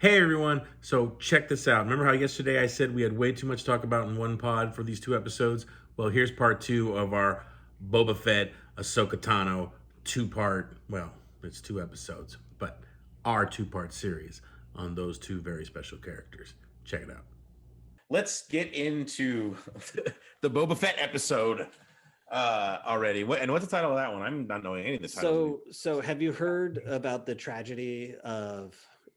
Hey everyone, so check this out. Remember how yesterday I said we had way too much to talk about in one pod for these two episodes? Well, here's part two of our Boba Fett, Ahsoka Tano two-part, well, it's two episodes, but our two-part series on those two very special characters. Check it out. Let's get into the Boba Fett episode already. What's the title of that one? I'm not knowing any of the titles. So have you heard about the tragedy of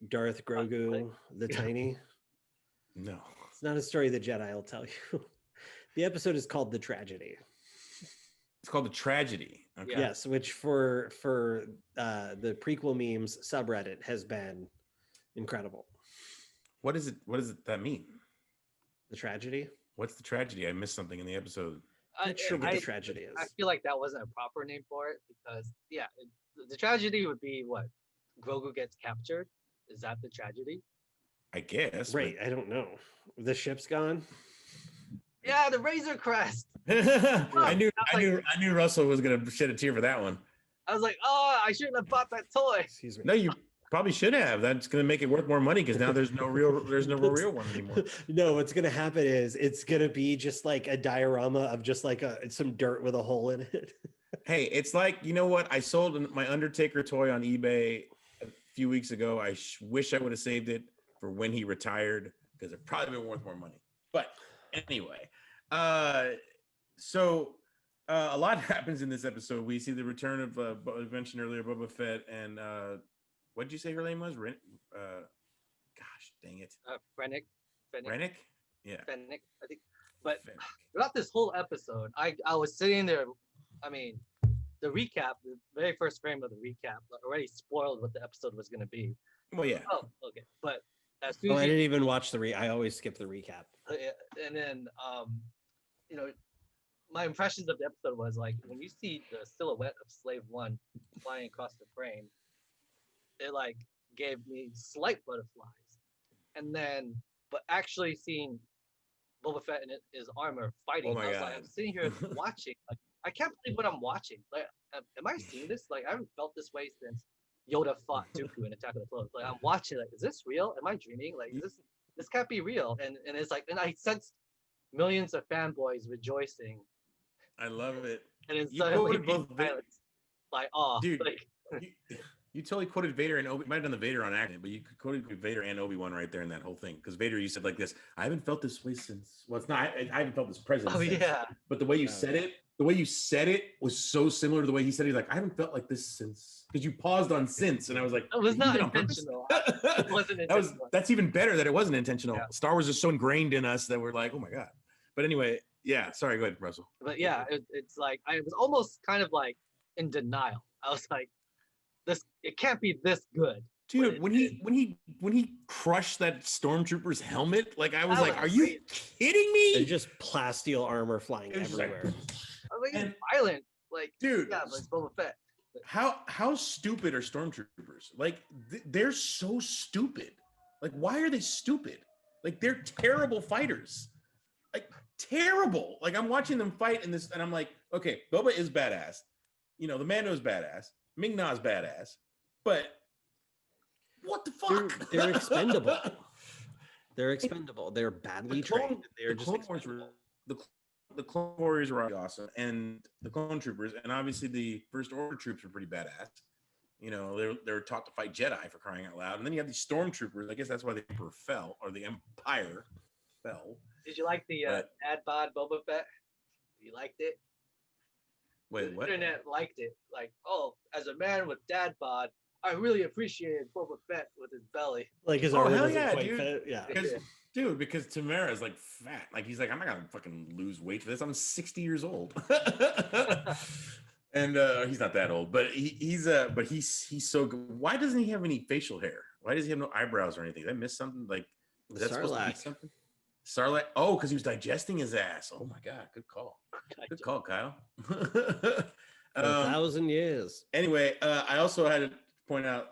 Darth Grogu the Tiny? No. It's not a story the Jedi will tell you. The episode is called The Tragedy. It's called The Tragedy. Okay. Yes, which for the prequel memes subreddit has been incredible. What is it? What does that mean? The tragedy? What's the tragedy? I missed something in the episode. I'm not sure what the tragedy is. I feel like that wasn't a proper name for it because, the tragedy would be what? Grogu gets captured? Is that the tragedy? I guess. Right, I don't know. The ship's gone? Yeah, the Razor Crest. I knew Russell was gonna shed a tear for that one. I was like, oh, I shouldn't have bought that toy. Excuse me. No, you probably should have. That's gonna make it worth more money because now there's no real one anymore. No, what's gonna happen is it's gonna be just like a diorama of just like some dirt with a hole in it. Hey, it's like, you know what? I sold my Undertaker toy on eBay a few weeks ago. I wish I would have saved it for when he retired because it probably been worth more money. But anyway, so a lot happens in this episode. We see the return of I mentioned earlier, Boba Fett, and what did you say her name was? Gosh, dang it. Fennec. Yeah. Fennec, I think. But throughout this whole episode, I was sitting there. I mean, the recap, the very first frame of the recap, already spoiled what the episode was going to be. Well, yeah. Oh, okay. But as soon as I didn't even watch I always skip the recap. And then, my impressions of the episode was like when you see the silhouette of Slave One flying across the frame, it like gave me slight butterflies. And then, but actually seeing Boba Fett in his armor fighting, I was like, I'm sitting here watching. Like, I can't believe what I'm watching. Like, am I seeing this? Like, I haven't felt this way since Yoda fought Dooku in Attack of the Clones. Like, I'm watching. Like, is this real? Am I dreaming? Like, this can't be real. And it's like, and I sensed millions of fanboys rejoicing. I love it. And it's suddenly both like, oh, dude, like. You totally quoted Vader and Obi. Might have done the Vader on accident, but you quoted Vader and Obi-Wan right there in that whole thing. Because Vader, you said like this. I haven't felt this way since. Well, it's not. I haven't felt this presence. Oh since. Yeah. But the way you said it, was so similar to the way he said it. He's like, I haven't felt like this since. Because you paused on since, and I was like, it was not intentional. It wasn't intentional. That's even better that it wasn't intentional. Yeah. Star Wars is so ingrained in us that we're like, oh my god. But anyway, yeah. Sorry, go ahead, Russell. But yeah, it's like I was almost kind of like in denial. I was like, it can't be this good. Dude, when he crushed that stormtrooper's helmet, like I was like, are you kidding me? And just plasteel armor flying everywhere. I was like, it's violent. Like, dude, yeah, like Boba Fett. How stupid are stormtroopers? Like they're so stupid. Like, why are they stupid? Like, they're terrible fighters. Like, terrible. Like, I'm watching them fight in this, and I'm like, okay, Boba is badass. You know, the Mando's badass. Ming-Na's badass. But what the fuck? They're expendable. They're expendable. They're badly trained. They're just expendable. The Clone Warriors were awesome, and the Clone Troopers, and obviously the First Order troops were pretty badass. You know, they were taught to fight Jedi, for crying out loud. And then you have these stormtroopers. I guess that's why the Emperor fell, or the Empire fell. Did you like the Dad Bod Boba Fett? You liked it? Wait, the what? internet liked it. Like, oh, as a man with Dad Bod, I really appreciated Boba Fett with his belly. Like his armor doesn't quite fit. Yeah. Because Temeura is like fat. Like, he's like, I'm not gonna fucking lose weight for this. I'm 60 years old. And he's not that old, but he's so good. Why doesn't he have any facial hair? Why does he have no eyebrows or anything? Did I miss something? Like, is that supposed to be something? Sarlacc. Oh, because he was digesting his ass. Oh my god, good call. Good call, Kyle. 1,000 years. Anyway, I also had to point out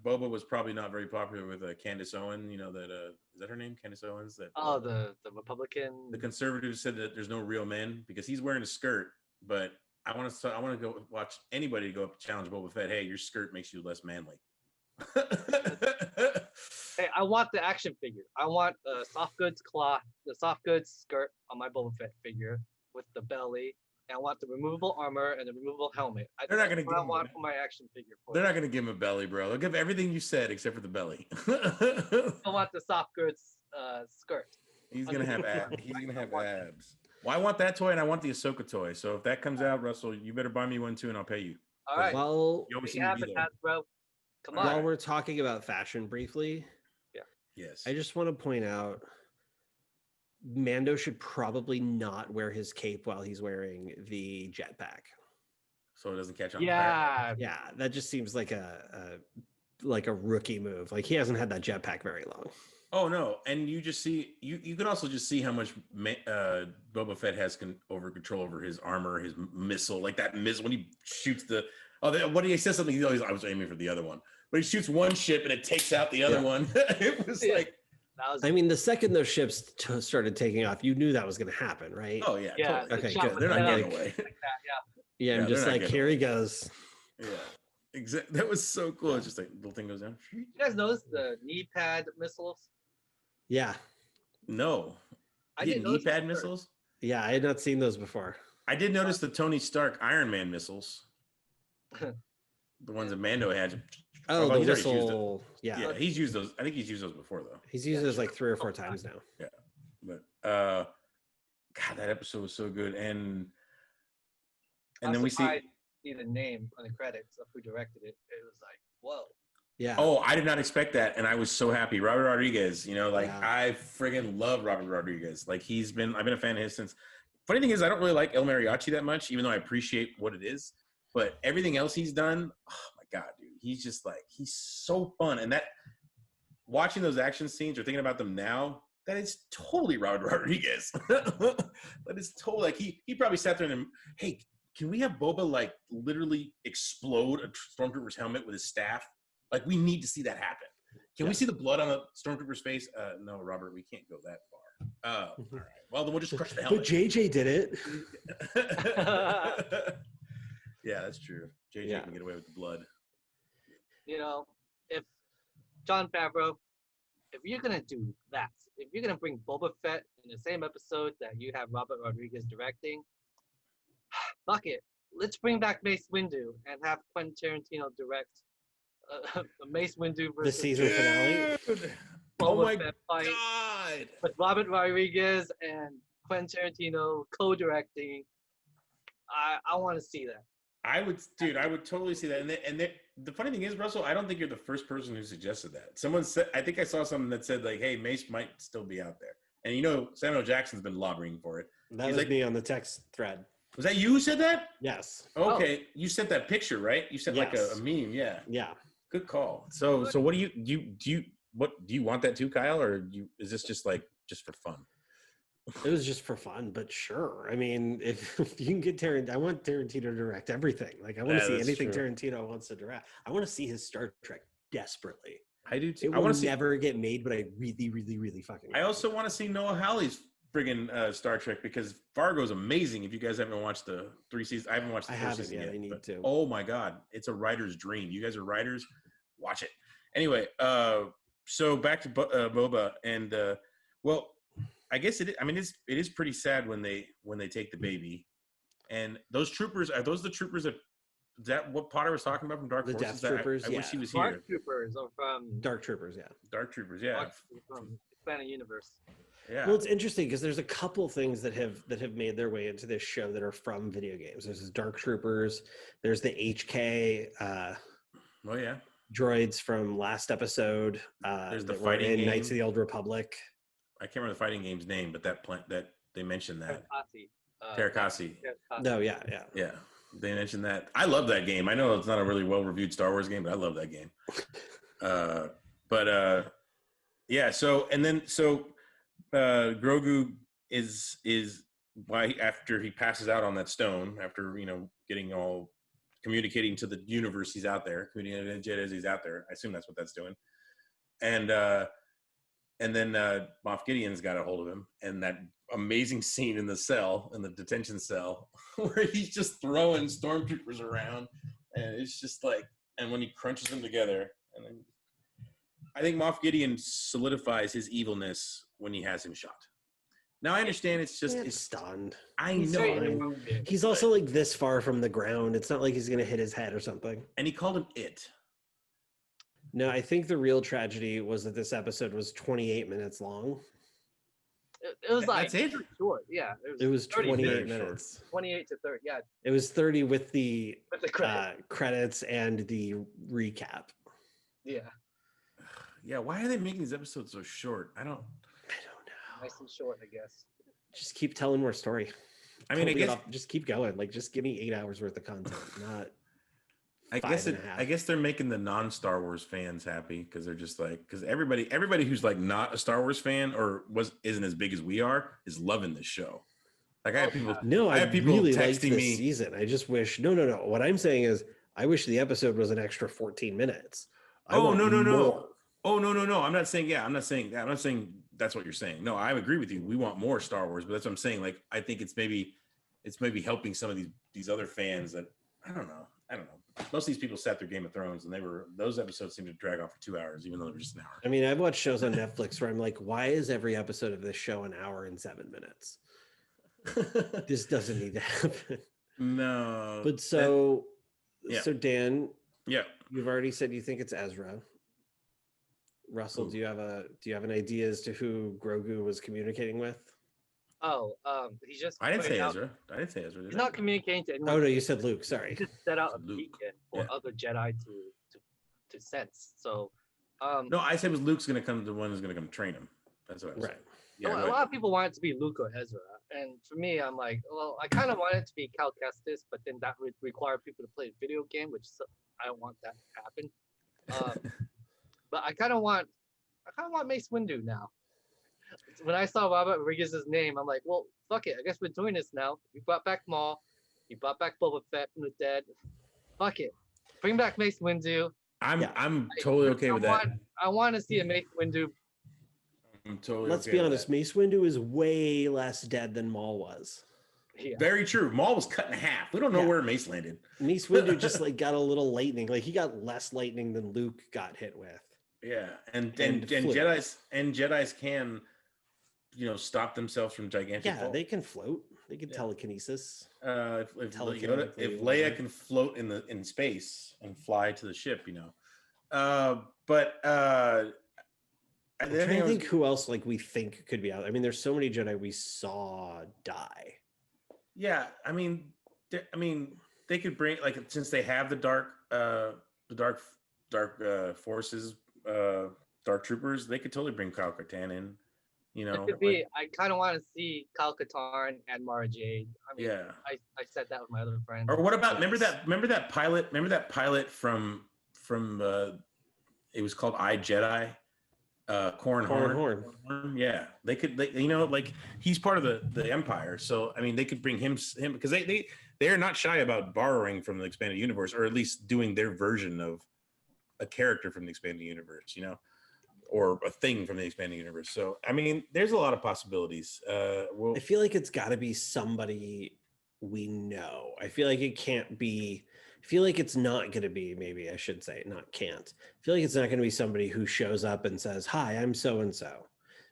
Boba was probably not very popular with Candace Owen. You know that is that her name, Candace Owens? That the Republican. The conservatives said that there's no real men because he's wearing a skirt, but I want to go watch anybody go up and challenge Boba Fett. Hey, your skirt makes you less manly. Hey, I want the action figure. I want soft goods cloth, the soft goods skirt on my Boba Fett figure with the belly. And I want the removable armor and the removable helmet. They're not That's gonna what give I him want that. for my action figure. They're not gonna give him a belly, bro. They'll give everything you said except for the belly. I want the soft goods skirt. He's gonna have abs. Right, He's gonna I have want that. abs. Well, I want that toy and I want the Ahsoka toy. So if that comes out, Russell, you better buy me one too, and I'll pay you. All right. Well, You always Make seem it to be happen, there. Hasbro. Come All while on. we're talking about fashion briefly, Yes. I just want to point out Mando should probably not wear his cape while he's wearing the jetpack. So it doesn't catch on fire. Yeah. Yeah, that just seems like a rookie move. Like he hasn't had that jetpack very long. Oh no, and you just see you can also just see how much Boba Fett has control over his armor, his missile, like that missile when he shoots the. What he says something. He always I was aiming for the other one, but he shoots one ship and it takes out the other one. It was Yeah. like, That was I mean, the second those ships started taking off, you knew that was going to happen, right? oh yeah, yeah. totally. Okay, shot good. with They're not the- getting away. like that, yeah. Yeah, Yeah, I'm just they're not like, getting here he away. goes. Yeah, exactly. That was so cool. It's just like little thing goes down. You guys notice the knee pad missiles? Yeah, No, I he had didn't knee notice it pad at first. missiles. yeah, I had not seen those before. I did notice the Tony Stark Iron Man missiles. The ones that Mando had. Oh, Although the he's already used it. whistle. Yeah, Yeah, he's used those. I think he's used those before though. he's used those like 3 or 4 times now. But God, that episode was so good. And I'm then we see. surprised to see the name on the credits of who directed it. It was like, whoa. Yeah. Oh, I did not expect that, and I was so happy. Robert Rodriguez, like Yeah. I friggin' love Robert Rodriguez. Like I've been a fan of his since. Funny thing is, I don't really like El Mariachi that much, even though I appreciate what it is. But everything else he's done, oh my God, dude, he's so fun. And that watching those action scenes or thinking about them now, that is totally Robert Rodriguez. That is totally like he probably sat there and hey, can we have Boba like literally explode a stormtrooper's helmet with his staff? Like we need to see that happen. Can we see the blood on a stormtrooper's face? No, Robert, we can't go that far. All right. Well, then we'll just crush the helmet. But JJ did it. Yeah, that's true. JJ can get away with the blood. If John Favreau, if you're gonna do that, if you're gonna bring Boba Fett in the same episode that you have Robert Rodriguez directing, fuck it. Let's bring back Mace Windu and have Quentin Tarantino direct a Mace Windu The versus season finale. Dude. Boba Oh my Fett fight God. with Robert Rodriguez and Quentin Tarantino co-directing. I want to see that. I would totally see that. And the funny thing is, Russell, I don't think you're the first person who suggested that. Someone said, I think I saw something that said like, hey, Mace might still be out there. And Samuel Jackson's been lobbying for it. That He's was like- me on the text thread. Was that you who said that? Yes. Okay. You sent that picture, right? You sent like a Yes. meme. Yeah. Yeah. Good call. So what do you want that too, Kyle? Or is this just for fun? It was just for fun, but sure. I mean, if you can get Tarantino, I want Tarantino to direct everything. Like, I want to Yeah, see that's anything true. Tarantino wants to direct. I want to see his Star Trek desperately. I do too. It I will want to see. never get made, but I really, really, really fucking. I also want to see Noah Hawley's friggin' Star Trek because Fargo's amazing. If you guys haven't watched the 3 seasons, I haven't watched the I first haven't season yet. yet. I need but, to. oh my God, it's a writer's dream. You guys are writers, watch it. Anyway, so back to Boba and well, I guess it is pretty sad when they take the baby, and those troopers are those the troopers that. Is that what Potter was talking about from Dark The Forces? Death Troopers, I wish yeah. he was here. Dark Troopers are from Dark Troopers, yeah. Dark Troopers, yeah, from Expanded Universe. yeah. Well, it's interesting because there's a couple things that have made their way into this show that are from video games. There's Dark Troopers. There's the HK Oh yeah. droids from last episode. There's the that were fighting in game. Knights of the Old Republic. I can't remember the fighting game's name, but that they mentioned that Terakasi. Terakasi. No, yeah. Yeah, they mentioned that. I love that game. I know it's not a really well-reviewed Star Wars game, but I love that game. Yeah. So Grogu is why after he passes out on that stone, after getting all communicating to the universe, he's out there communicating to Jedi as he's out there. I assume that's what that's doing. And then Moff Gideon's got a hold of him, and that amazing scene in the detention cell, where he's just throwing stormtroopers around, and it's just like, and when he crunches them together, and then I think Moff Gideon solidifies his evilness when he has him shot. Now I understand it's just It's it's stunned. I He's know, fine. wounded. He's also like this far from the ground. It's not like he's gonna hit his head or something. and he called him it. No, I think the real tragedy was that this episode was 28 minutes long. It was like That's it? short. Yeah, It was 30 28 very short. minutes. 28 to 30. Yeah, It was 30 with the with the credit. credits and the recap. Yeah, Yeah, why are they making these episodes so short? I don't I don't know. nice and short, I guess. Just keep telling more story. I mean, I Totally get guess off- just keep going. Like, just give me 8 hours worth of content, not. I five guess and a half. I guess they're making the non-Star Wars fans happy because they're just like because everybody who's like not a Star Wars fan or isn't as big as we are is loving this show. Like I have people No, I have people really liked texting this me. season. I just wish. No. What I'm saying is, I wish the episode was an extra 14 minutes. I Oh want no. more. Oh no. I'm not saying I'm not saying that. I'm not saying that's what you're saying. No, I agree with you. We want more Star Wars, but that's what I'm saying. Like I think it's maybe helping some of these other fans that I don't know. Most of these people sat through Game of Thrones and those episodes seem to drag on for 2 hours, even though they're just an hour. I mean, I've watched shows on Netflix where I'm like, why is every episode of this show an hour and 7 minutes? This doesn't need to happen. No. But so, yeah. so Dan, Yeah. you've already said you think it's Ezra. Russell, Ooh. do you have an idea as to who Grogu was communicating with? Oh, he's just. I didn't say pointing out- Ezra. I didn't say Ezra. Did He's I? not communicating to anyone. Oh no, you said Luke. He Sorry. just set out a Luke. beacon for Yeah. other Jedi to sense. So, No, I said it was Luke's gonna come. The one who's gonna come train him. That's what I was Right. saying. Yeah. a go ahead. lot of people want it to be Luke or Ezra, and for me, I'm like, well, I kind of want it to be Cal Kestis, but then that would require people to play a video game, which I don't want that to happen. But I kind of want Mace Windu now. When I saw Robert Rodriguez's name, I'm like, well, fuck it. I guess we're doing this now. You brought back Maul. You brought back Boba Fett from the dead. Fuck it. Bring back Mace Windu. I'm totally okay with that. I want to see a Mace Windu. I'm totally. Let's okay be with honest. that. Mace Windu is way less dead than Maul was. Yeah. Very true. Maul was cut in half. We don't know Yeah. where Mace landed. Mace Windu just like got a little lightning. Like he got less lightning than Luke got hit with. Yeah, and And flew. Jedi's can, stop themselves from gigantic. Yeah, falls. they can float. They can Yeah. telekinesis. If Telekinetically, if whatever. Leia can float in space and fly to the ship, but I'm trying to think who else like we think could be out. I mean, there's so many Jedi we saw die. yeah, I mean, they could bring since they have the dark forces, dark troopers, they could totally bring Kyle Katarn in. It could be. I kind of want to see Kyle Katarn and Mara Jade. I mean, yeah. I said that with my other friend. Or what about Yes. remember that pilot from it was called I Jedi, Corran Horn. Yeah, they could he's part of the Empire, so I mean they could bring him because they are not shy about borrowing from the expanded universe, or at least doing their version of a character from the expanded universe, or a thing from the expanding universe. So I mean, there's a lot of possibilities. I feel like it's got to be somebody we know. I feel like it can't be. I feel like it's not going to be. Maybe I should say not can't. I feel like it's not going to be somebody who shows up and says, "Hi, I'm so and so."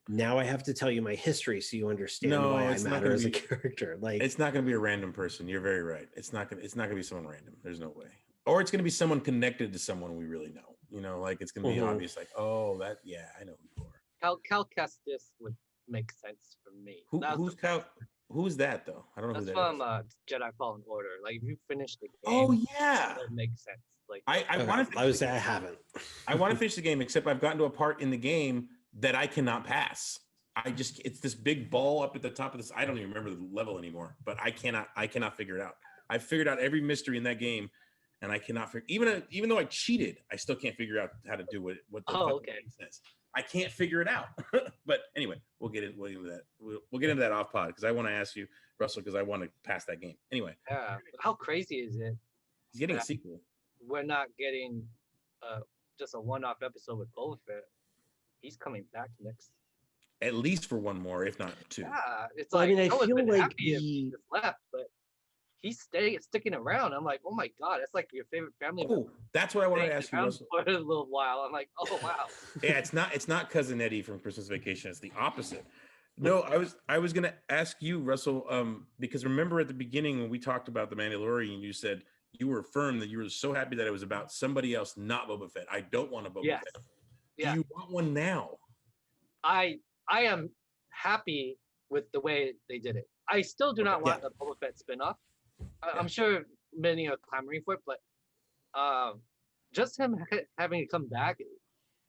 Now I have to tell you my history so you understand No, why I it's not matter gonna as a be- character. Like it's not going to be a random person. You're very right. It's not gonna be someone random. There's no way. Or it's going to be someone connected to someone we really know. Like it's going to be Mhm. obvious. Like, oh, I know who you are. Cal Kestis would make sense for me. Who's Cal? Who's that though? I don't know That's who that is. from Jedi Fallen Order. Like if you finish the game, Oh yeah. that makes sense. Like I okay, want to. I would say I haven't. I want to finish the game, except I've gotten to a part in the game that I cannot pass. It's this big ball up at the top of this. I don't even remember the level anymore, but I cannot figure it out. I've figured out every mystery in that game, and I cannot figure. Even though I cheated, I still can't figure out how to do what the fucking game says. I can't figure it out. But anyway, we'll get into that. We'll get into that off pod because I want to ask you, Russell, because I want to pass that game. Anyway, yeah, how crazy is it? he's getting a Yeah. sequel. We're not getting just a one-off episode with Boba Fett. He's coming back next. At least for one more, if not two. Yeah, it's Well, I like mean, I would've feel been like happy if he the- just left, but he's sticking around. I'm like, oh my god, that's like your favorite family member. Oh, that's what I wanted to ask you, Around Russell. for a little while. I'm like, oh wow. Yeah, it's not Cousin Eddie from Christmas Vacation. It's the opposite. No, I was gonna ask you, Russell, because remember at the beginning when we talked about the Mandalorian, you said you were firm that you were so happy that it was about somebody else, not Boba Fett. I don't want a Boba Yes. Fett. Yeah. Do you want one now? I am happy with the way they did it. I still do not want a Boba Fett spinoff. I'm sure many are clamoring for it, but just him having to come back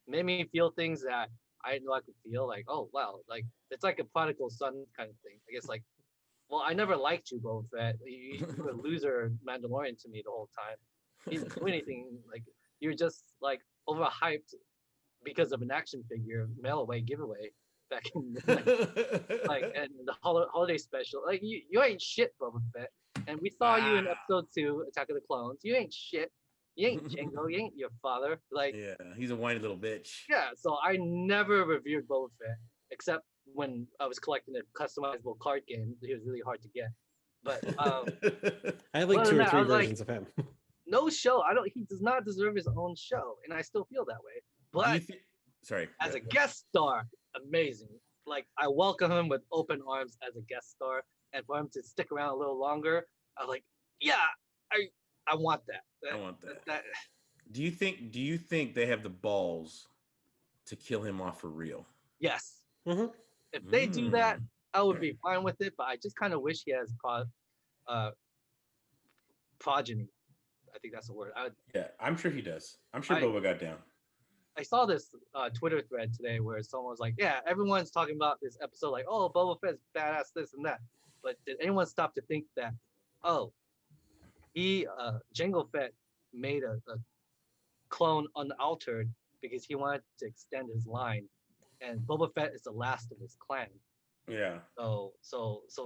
made me feel things that I didn't know I could feel. Like, oh wow, like it's like a prodigal son kind of thing. I guess like, well, I never liked you, Boba Fett. You were a loser Mandalorian to me the whole time. You didn't do anything. Like you're just like overhyped because of an action figure mail away giveaway back in like and the holiday special. Like you ain't shit, Boba Fett. And we saw you in episode 2, Attack of the Clones. You ain't shit. You ain't Django. You ain't your father. Like Yeah, he's a whiny little bitch. yeah. So I never reviewed Boba Fett except when I was collecting a customizable card game. He was really hard to get. But I have like other 2 than or that, 3 I was like, versions of him. no show. He does not deserve his own show, and I still feel that way. But sorry, as a guest star, amazing. Like I welcome him with open arms as a guest star, and for him to stick around a little longer, I was like, yeah, I want that. I want that. Do you think they have the balls to kill him off for real? Yes. Mm-hmm. If they do that, I would be fine with it. But I just kind of wish he has progeny. I think that's the word. Yeah, I'm sure he does. I'm sure Boba got down. I saw this Twitter thread today where someone was like, yeah, everyone's talking about this episode like, oh, Boba Fett's badass, this and that. But did anyone stop to think that, oh, Jango Fett made a clone unaltered because he wanted to extend his line, and Boba Fett is the last of his clan. Yeah. So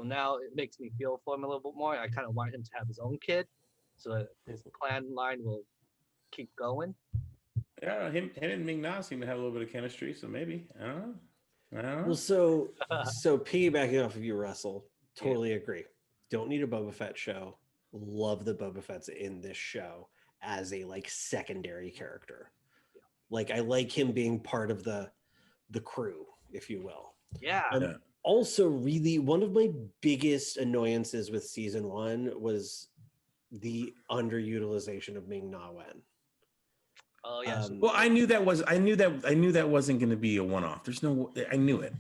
now it makes me feel for him a little bit more. I kind of want him to have his own kid, so that his clan line will keep going. Yeah, him and Ming-Na seem to have a little bit of chemistry, so maybe I don't know. Well, so piggybacking off of you, Russell, totally agree. Don't need a Boba Fett show. Love the Boba Fett's in this show as a like secondary character. Yeah. Like I like him being part of the crew, if you will. Yeah. Also, really, one of my biggest annoyances with season 1 was the underutilization of Ming-Na Wen. Oh yes. Well, I knew that wasn't going to be a one-off. I knew it.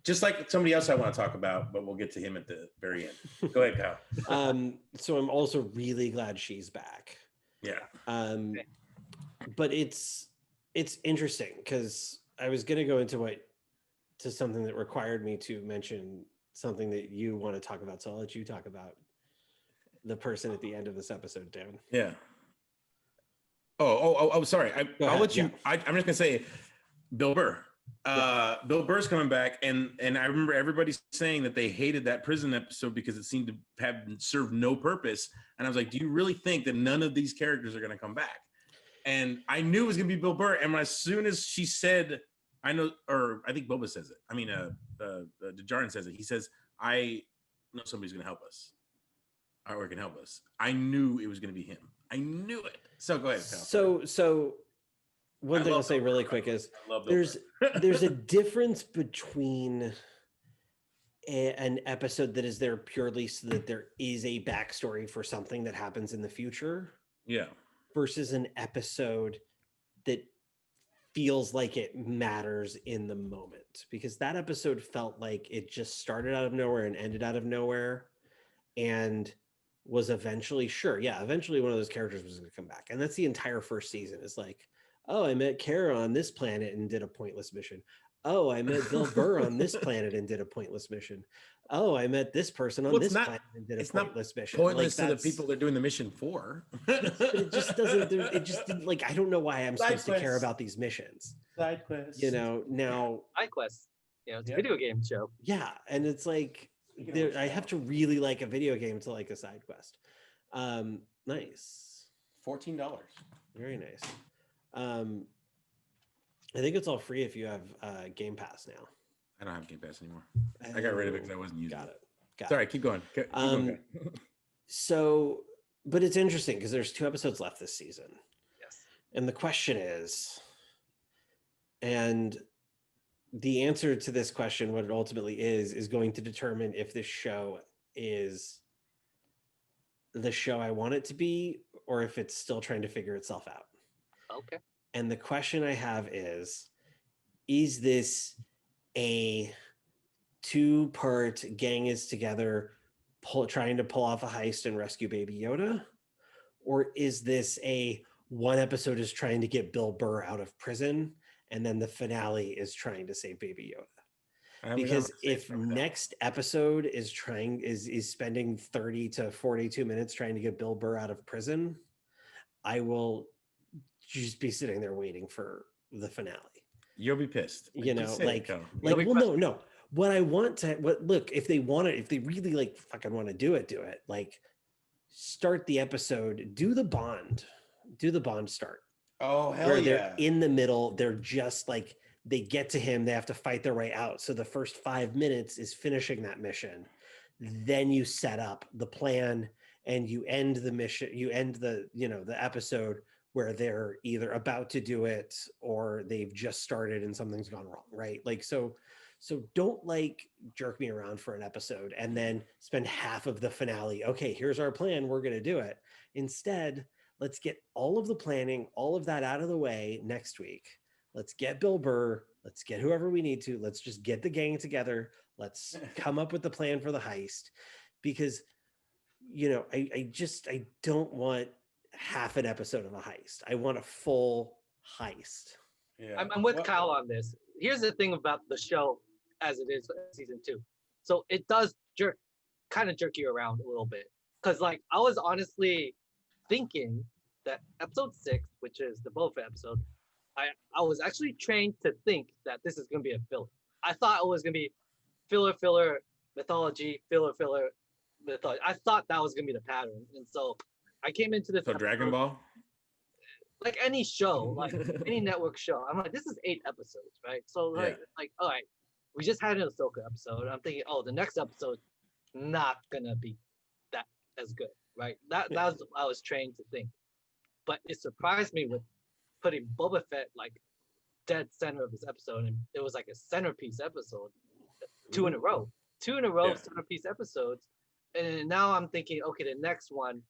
Just like somebody else I want to talk about, but we'll get to him at the very end. Go ahead, Kyle. So I'm also really glad she's back. Yeah. But it's interesting because I was going to go into something that required me to mention something that you want to talk about. So I'll let you talk about the person at the end of this episode, Dan. Yeah. Oh, sorry. I'll let you. Yeah. I'm just gonna say, Bill Burr. Bill Burr's coming back, and I remember everybody saying that they hated that prison episode because it seemed to have served no purpose. And I was like, do you really think that none of these characters are gonna come back? And I knew it was gonna be Bill Burr. And as soon as she said, I know, or I think Boba says it. I mean, Djarin says it. He says, I know somebody's gonna help us, or can help us. I knew it was gonna be him. I knew it. So go ahead, Kyle. So one thing I'll say really quick is there's a difference between an episode that is there purely so that there is a backstory for something that happens in the future. Yeah. Versus an episode that feels like it matters in the moment, because that episode felt like it just started out of nowhere and ended out of nowhere, and was eventually eventually one of those characters was going to come back. And that's the entire first season. It's like, oh, I met Kara on this planet and did a pointless mission. Oh, I met Bill Burr on this planet and did a pointless mission. Oh, I met this person on this planet and did a pointless mission. Pointless to the people they're doing the mission for. It just doesn't. It just didn't, like, I don't know why I'm supposed to care about these missions. Side quests. Now. Side quests. It's a video game show. Yeah, and it's like, I have to really like a video game to like a side quest. Nice. $14. Very nice. I think it's all free if you have Game Pass now. I don't have Game Pass anymore. I got rid of it because I wasn't using it. Got it. Sorry, keep going. Keep going. So, but it's interesting because there's 2 episodes left this season. Yes. And the question is, and the answer to this question, what it ultimately is going to determine if this show is the show I want it to be, or if it's still trying to figure itself out. Okay. And the question I have is this a 2-part gang is together trying to pull off a heist and rescue Baby Yoda? Or is this a 1 episode is trying to get Bill Burr out of prison and then the finale is trying to save Baby Yoda? Because if next episode is spending 30 to 42 minutes trying to get Bill Burr out of prison, I will just be sitting there waiting for the finale. You'll be pissed. You know, like You'll well, no. What I want to look, if they want it, if they really like fucking want to do it. Like start the episode, do the Bond start. Oh, hell where yeah. They're in the middle, they're just like they get to him, they have to fight their way out. So the first 5 minutes is finishing that mission. Then you set up the plan and you end the mission, you end the episode where they're either about to do it or they've just started and something's gone wrong, right? Like so don't like jerk me around for an episode and then spend half of the finale. Okay, here's our plan, we're going to do it. Instead, let's get all of the planning, all of that out of the way next week. Let's get Bill Burr. Let's get whoever we need to. Let's just get the gang together. Let's come up with the plan for the heist. Because, I don't want half an episode of a heist. I want a full heist. Yeah. I'm with Kyle on this. Here's the thing about the show as it is season 2. So it does jerk you around a little bit. Because I was honestly thinking that episode 6, which is the Boba Fett episode, I was actually trained to think that this is going to be a filler. I thought it was going to be filler, mythology, filler, mythology. I thought that was going to be the pattern. And so I came into this. So Dragon Ball? Like any show, like any network show. I'm like, this is 8 episodes, right? So like, all right, we just had an Ahsoka episode. I'm thinking, oh, the next episode not going to be that as good, right? That was what I was trained to think. But it surprised me with putting Boba Fett dead center of this episode, and it was like a centerpiece episode, 2 in a row, centerpiece episodes, and now I'm thinking, okay, the next one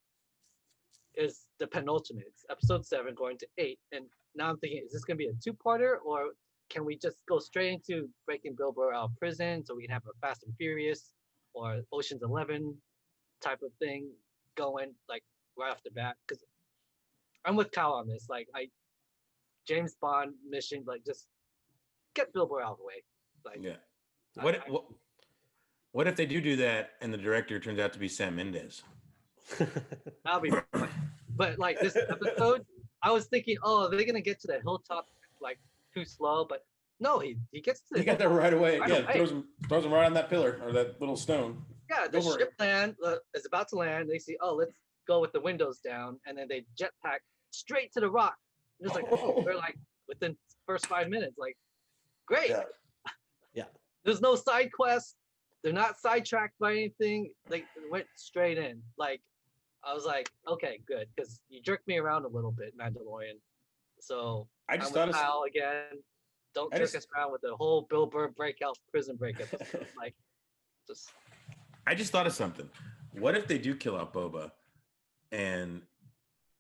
is the penultimate, it's episode 7 going to 8, and now I'm thinking, is this going to be a 2-parter, or can we just go straight into breaking Bill Burr out of prison so we can have a Fast and Furious or Ocean's 11 type of thing going right off the bat? Because I'm with Kyle on this. James Bond mission, just get Bill Burr out of the way. What if they do that and the director turns out to be Sam Mendes? That'll be fun. But this episode, I was thinking, oh, are they gonna get to the hilltop too slow? But no, he gets to. He got there right away. Right Throws him right on that pillar or that little stone. Yeah, the ship is about to land. They see, oh, let's go with the windows down, and then they jetpack straight to the rock. And it's we're within first 5 minutes, great. Yeah. There's no side quest. They're not sidetracked by anything. It went straight in. I was like, okay, good, because you jerked me around a little bit, Mandalorian. So I just thought Kyle again. Don't jerk us around with the whole Bill Burr prison break episode. I just thought of something. What if they do kill out Boba, and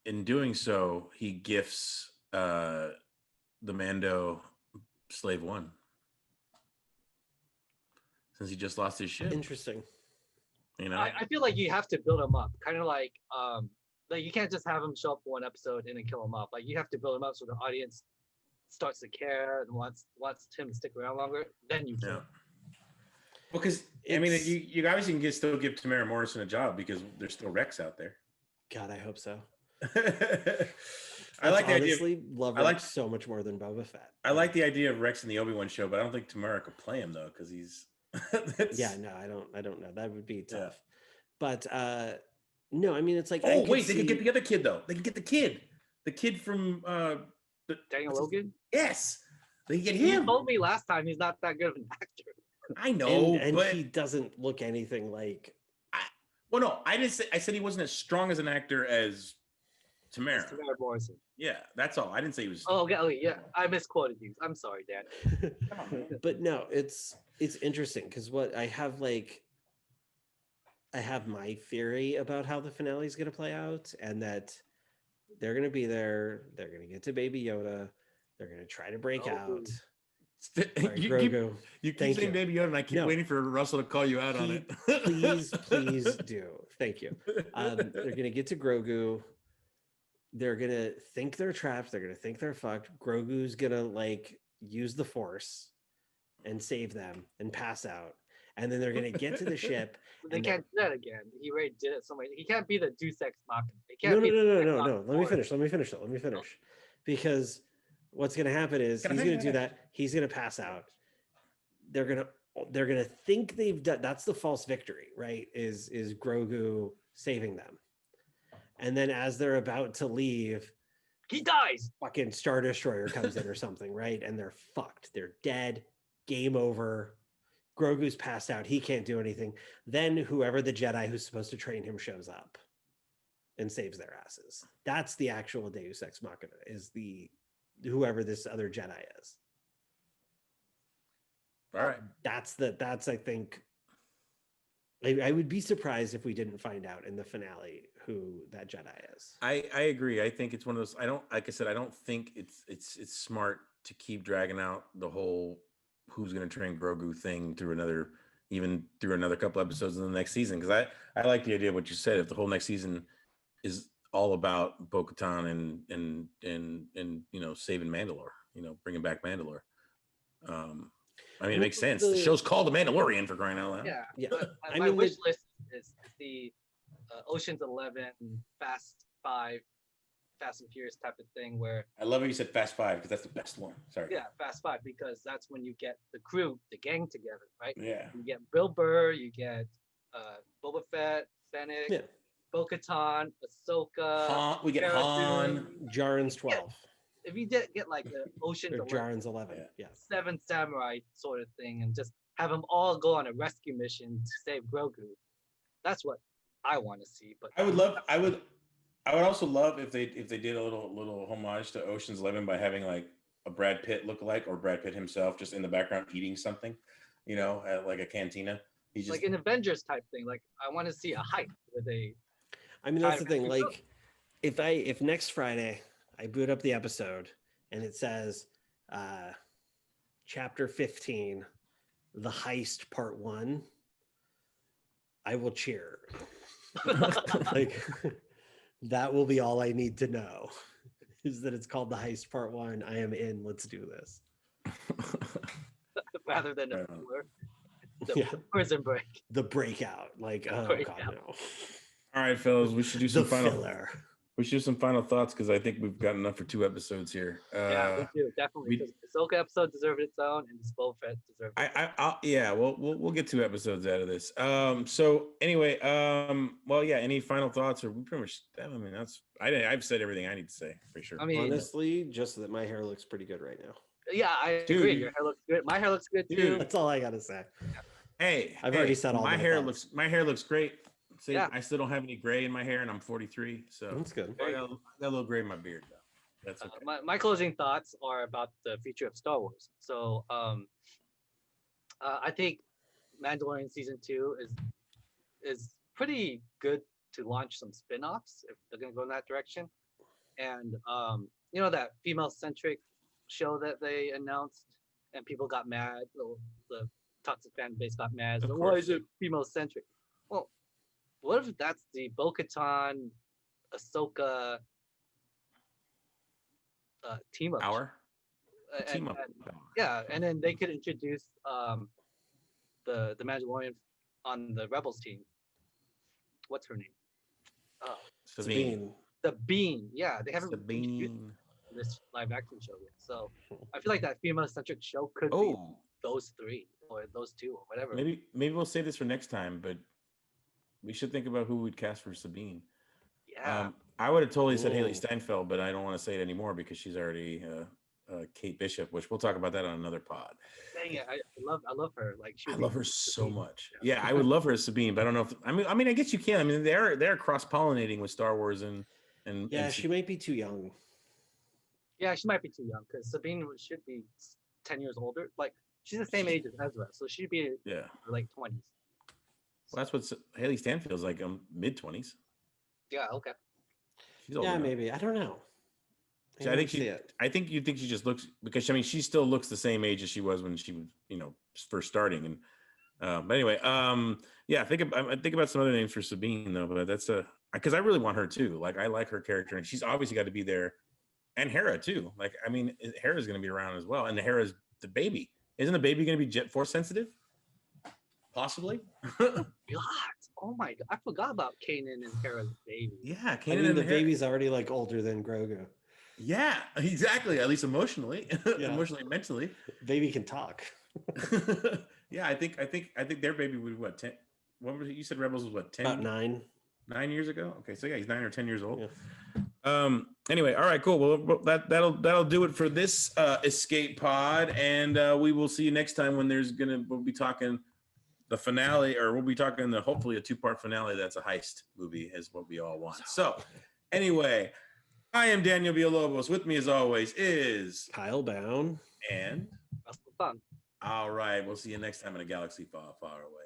in doing so, he gifts the Mando Slave 1, since he just lost his ship. Interesting. I feel like you have to build him up, kind of like you can't just have him show up for 1 episode and then kill him off. You have to build him up so the audience starts to care and wants him to stick around longer. Then you kill him. Because you obviously can still give Temeura Morrison a job because there's still Rex out there. God, I hope so. I like the honestly idea. Love Rex so much more than Boba Fett. I like the idea of Rex in the Obi-Wan show, but I don't think Temeura could play him though, because he's. Yeah, no, I don't know. That would be tough. But no, it's like. Oh wait, they could get the other kid though. They could get the kid from Daniel Logan. Yes, they could get him. You told me last time he's not that good of an actor. I know, and but he doesn't look anything like. Well, no, I didn't say. I said he wasn't as strong as an actor as Temeura. Temeura Morrison. Yeah, that's all. I didn't say he was. Oh, okay, yeah. I misquoted you. I'm sorry, Dan. Come on, man. But no, it's interesting because what I have I have my theory about how the finale is going to play out, and that they're going to be there. They're going to get to Baby Yoda. They're going to try to break Oh. out. You Sorry, keep, Grogu. you keep Thank saying you. Baby Yoda, and I keep No. waiting for Russell to call you out on it. Please do. Thank you. They're going to get to Grogu. They're going to think they're trapped. They're going to think they're fucked. Grogu's going to use the Force and save them and pass out. And then they're going to get to the ship. They and can't do that again. He already did it so much. He can't be the Deus Ex Machina. He No, can't be the no. Let me finish. Because what's going to happen is he's going to do that. He's going to pass out. They're going to think they've done. That's the false victory, right? Is Grogu saving them? And then as they're about to leave, He dies. fucking Star Destroyer comes in or something, right? And they're fucked. They're dead. Game over. Grogu's passed out. He can't do anything. Then whoever the Jedi who's supposed to train him shows up and saves their asses. That's the actual Deus Ex Machina, is whoever this other Jedi is. All right. That's I think I would be surprised if we didn't find out in the finale who that Jedi is. I agree. I think it's one of those. I don't, like I said, I don't think it's smart to keep dragging out the whole who's going to train Grogu thing through another couple episodes in the next season. Because I like the idea of what you said. If the whole next season is all about Bo-Katan and saving Mandalore, bringing back Mandalore. I mean, it makes sense. The show's called The Mandalorian, for crying out loud. Yeah. Yeah. My wish list is the Ocean's 11, Fast 5, Fast and Furious type of thing where. I love how you said Fast 5 because that's the best one. Sorry. Yeah, Fast 5, because that's when you get the crew, the gang together, right? Yeah. You get Bill Burr, you get Boba Fett, Fennec, Yeah. Bo-Katan, Ahsoka. We get Cara Han. Dune. Jaren's 12. If you did get like the Ocean's Or 11, Jaren's 11. Yeah. 7 samurai sort of thing, and just have them all go on a rescue mission to save Grogu. That's what I want to see. But I would also love if they did a little homage to Ocean's 11 by having like a Brad Pitt lookalike or Brad Pitt himself just in the background eating something, at like a cantina. He's just like an Avengers type thing. Like I want to see a hype with a. I mean, that's the thing. Like, if next Friday I boot up the episode and it says Chapter 15, The Heist Part 1, I will cheer. Like, that will be all I need to know, is that it's called The Heist Part 1. I am in. Let's do this. Rather than a Right on. filler. Yeah. Prison Break. The breakout. Like, oh, Breakout. God, no. all right, fellas. We should do The some final. filler. We should do some final thoughts because I think we've got enough for 2 episodes here. Yeah, we do definitely. Because the Ahsoka episode deserved its own, and this Boba Fett deserved. We'll get 2 episodes out of this. So anyway, well, yeah. Any final thoughts, or we pretty much? I mean, I've said everything I need to say for sure. I mean, Honestly, just that my hair looks pretty good right now. yeah, I Dude. agree. Your hair looks good. My hair looks good too. Dude. That's all I gotta say. Hey, I've already said all my my hair thoughts. my hair looks great. See, Yeah. I still don't have any gray in my hair, and I'm 43, so That's good. I got a little gray in my beard though. That's okay. My closing thoughts are about the future of Star Wars. So I think Mandalorian season 2 is pretty good to launch some spin-offs if they're gonna go in that direction. And that female-centric show that they announced and people got mad, the toxic fan base got mad. Of So why course. is it female-centric? Well, what if that's the Bo-Katan, Ahsoka team up? Power. And- Team up. and- yeah, and then they could introduce the Mandalorian on the Rebels team. What's her name? Sabine. The Bean. Yeah, they haven't introduced Sabine. this live action show yet. So I feel like that female centric show could be Oh, those 3 or those 2 or whatever. maybe we'll save this for next time, but we should think about who we'd cast for Sabine. Yeah. I would have totally said Haley Ooh. Steinfeld, but I don't want to say it anymore because she's already Kate Bishop, which we'll talk about that on another pod. Dang it, I love her. Like I love her so much. Yeah, I would love her as Sabine, but I don't know if I mean I guess you can. I mean they're cross pollinating with Star Wars and Yeah, she might be too young. Yeah, she might be too young because Sabine should be 10 years older. Like she's the same age as Ezra, so she'd be in her late 20s. Well, that's what Haley Stanfield's like, mid 20s. Yeah, okay. She's older. Yeah, maybe. I don't know. I think you think she just looks, because I mean she still looks the same age as she was when she was, first starting. And but anyway, yeah, think about some other names for Sabine though, but that's because I really want her too. Like I like her character, and she's obviously got to be there, and Hera too. Like I mean, Hera's going to be around as well, and Hera's the baby. Isn't the baby going to be jet force sensitive? Possibly. God, oh my God, I forgot about Kanan and Hera's baby. Yeah, Kanan I mean, and the baby's already like older than Grogu. Yeah, exactly. At least emotionally, emotionally, mentally. Baby can talk. Yeah, I think their baby would what 10? What was it? You said Rebels was what 10? About 9 years ago. Okay, so yeah, he's 9 or 10 years old. Yeah. Anyway, all right, cool. Well, that'll do it for this escape pod, and we will see you next time when we'll be talking the finale, or we'll be talking hopefully a 2-part finale that's a heist movie, is what we all want. So, anyway. I am Daniel Villalobos. With me, as always, is Kyle Bound and That's fun. all right. We'll see you next time in a galaxy far, far away.